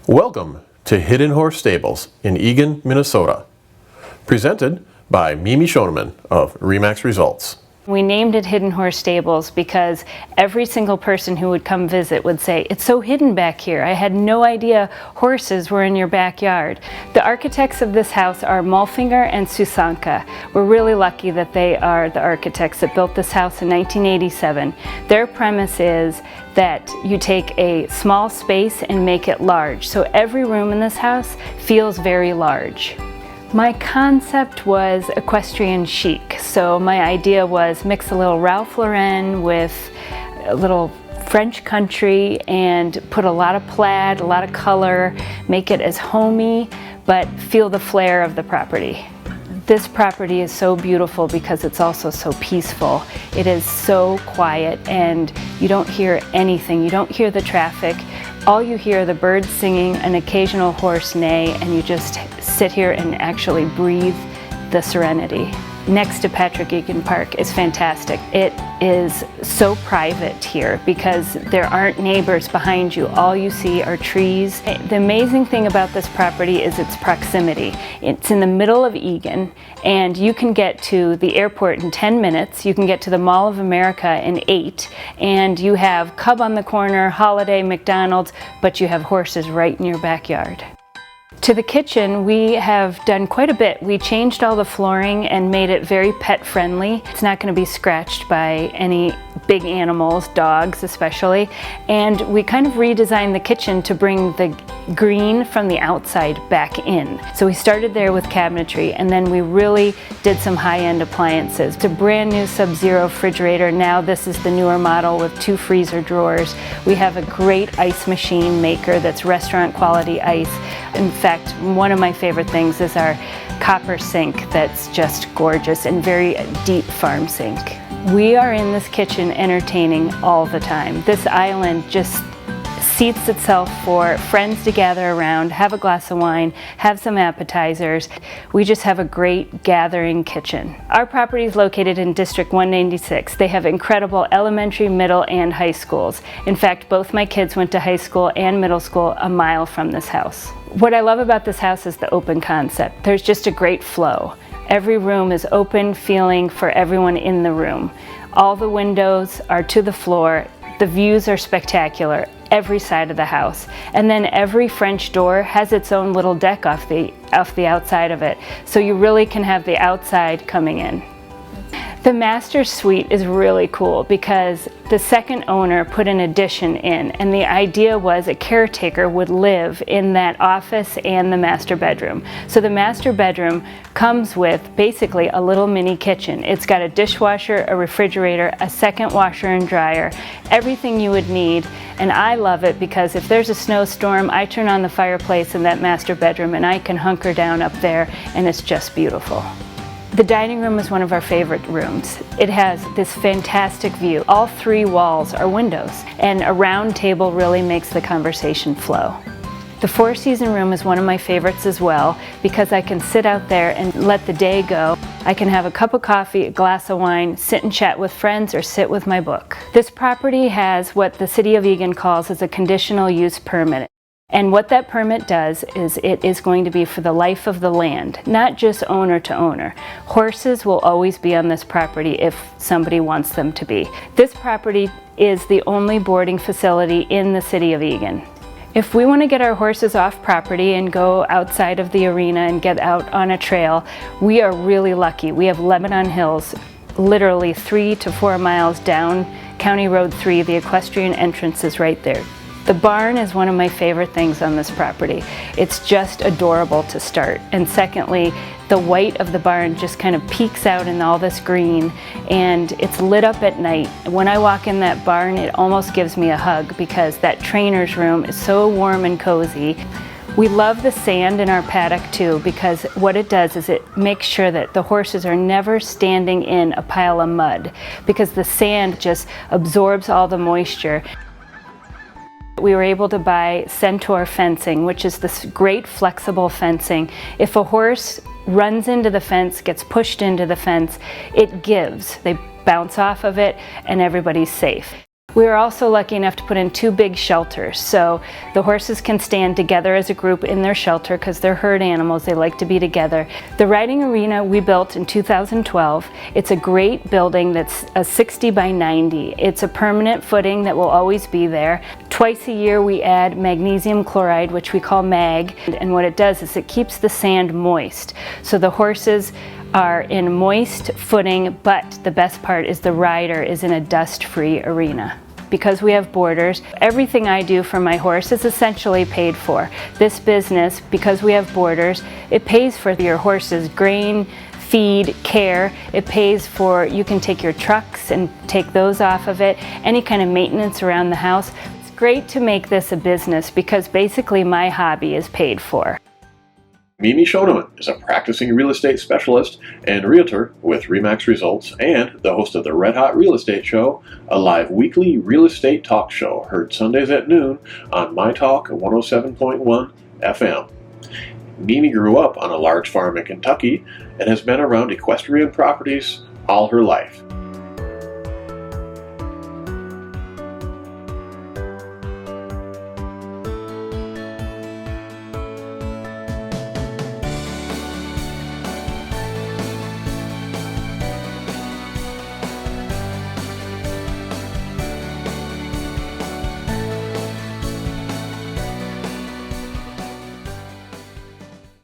Welcome to Hidden Horse Stables in Eagan, Minnesota. Presented by Mimi Schoeneman of Remax Results. We named it Hidden Horse Stables because every single person who would come visit would say, "It's so hidden back here. I had no idea horses were in your backyard." The architects of this house are Molfinger and Susanka. We're really lucky that they are the architects that built this house in 1987. Their premise is that you take a small space and make it large. So every room in this house feels very large. My concept was equestrian chic, so my idea was mix a little Ralph Lauren with a little French country and put a lot of plaid, a lot of color, make it as homey, but feel the flair of the property. This property is so beautiful because it's also so peaceful. It is so quiet and you don't hear anything. You don't hear the traffic. All you hear are the birds singing, an occasional horse neigh, and you just sit here and actually breathe the serenity. Next to Patrick Eagan Park is fantastic. It is so private here because there aren't neighbors behind you. All you see are trees. The amazing thing about this property is its proximity. It's in the middle of Eagan, and you can get to the airport in 10 minutes. You can get to the Mall of America in 8, and you have Cub on the corner, Holiday, McDonald's, but you have horses right in your backyard. To the kitchen, we have done quite a bit. We changed all the flooring and made it very pet friendly. It's not going to be scratched by any big animals, dogs especially. And we kind of redesigned the kitchen to bring the green from the outside back in. So we started there with cabinetry, and then we really did some high-end appliances. It's a brand new Sub-Zero refrigerator. Now this is the newer model with 2 freezer drawers. We have a great ice machine maker that's restaurant quality ice. In fact, one of my favorite things is our copper sink that's just gorgeous and very deep farm sink. We are in this kitchen entertaining all the time. This island just seats itself for friends to gather around, have a glass of wine, have some appetizers. We just have a great gathering kitchen. Our property is located in District 196. They have incredible elementary, middle, and high schools. In fact, both my kids went to high school and middle school a mile from this house. What I love about this house is the open concept. There's just a great flow. Every room is open feeling for everyone in the room. All the windows are to the floor. The views are spectacular, every side of the house. And then every French door has its own little deck off the outside of it. So you really can have the outside coming in. The master suite is really cool because the second owner put an addition in, and the idea was a caretaker would live in that office and the master bedroom. So the master bedroom comes with basically a little mini kitchen. It's got a dishwasher, a refrigerator, a second washer and dryer, everything you would need. And I love it because if there's a snowstorm, I turn on the fireplace in that master bedroom and I can hunker down up there, and it's just beautiful. The dining room is one of our favorite rooms. It has this fantastic view. All 3 walls are windows, and a round table really makes the conversation flow. The 4-season room is one of my favorites as well because I can sit out there and let the day go. I can have a cup of coffee, a glass of wine, sit and chat with friends, or sit with my book. This property has what the City of Eagan calls as a conditional use permit. And what that permit does is it is going to be for the life of the land, not just owner to owner. Horses will always be on this property if somebody wants them to be. This property is the only boarding facility in the City of Eagan. If we want to get our horses off property and go outside of the arena and get out on a trail, we are really lucky. We have Lebanon Hills, literally 3 to 4 miles down County Road 3. The equestrian entrance is right there. The barn is one of my favorite things on this property. It's just adorable to start. And secondly, the white of the barn just kind of peeks out in all this green, and it's lit up at night. When I walk in that barn, it almost gives me a hug because that trainer's room is so warm and cozy. We love the sand in our paddock too because what it does is it makes sure that the horses are never standing in a pile of mud because the sand just absorbs all the moisture. We were able to buy Centaur fencing, which is this great flexible fencing. If a horse runs into the fence, gets pushed into the fence, it gives. They bounce off of it and everybody's safe. We were also lucky enough to put in 2 big shelters, so the horses can stand together as a group in their shelter because they're herd animals, they like to be together. The riding arena we built in 2012. It's a great building that's a 60 by 90. It's a permanent footing that will always be there. Twice a year we add magnesium chloride, which we call MAG, and what it does is it keeps the sand moist. So the horses are in moist footing, but the best part is the rider is in a dust-free arena. Because we have boarders, everything I do for my horse is essentially paid for. This business, because we have boarders, it pays for your horse's grain, feed, care. It pays for, you can take your trucks and take those off of it, any kind of maintenance around the house. It's great to make this a business because basically my hobby is paid for. Mimi Schoeneman is a practicing real estate specialist and realtor with RE/MAX Results and the host of the Red Hot Real Estate Show, a live weekly real estate talk show heard Sundays at noon on My Talk 107.1 FM. Mimi grew up on a large farm in Kentucky and has been around equestrian properties all her life.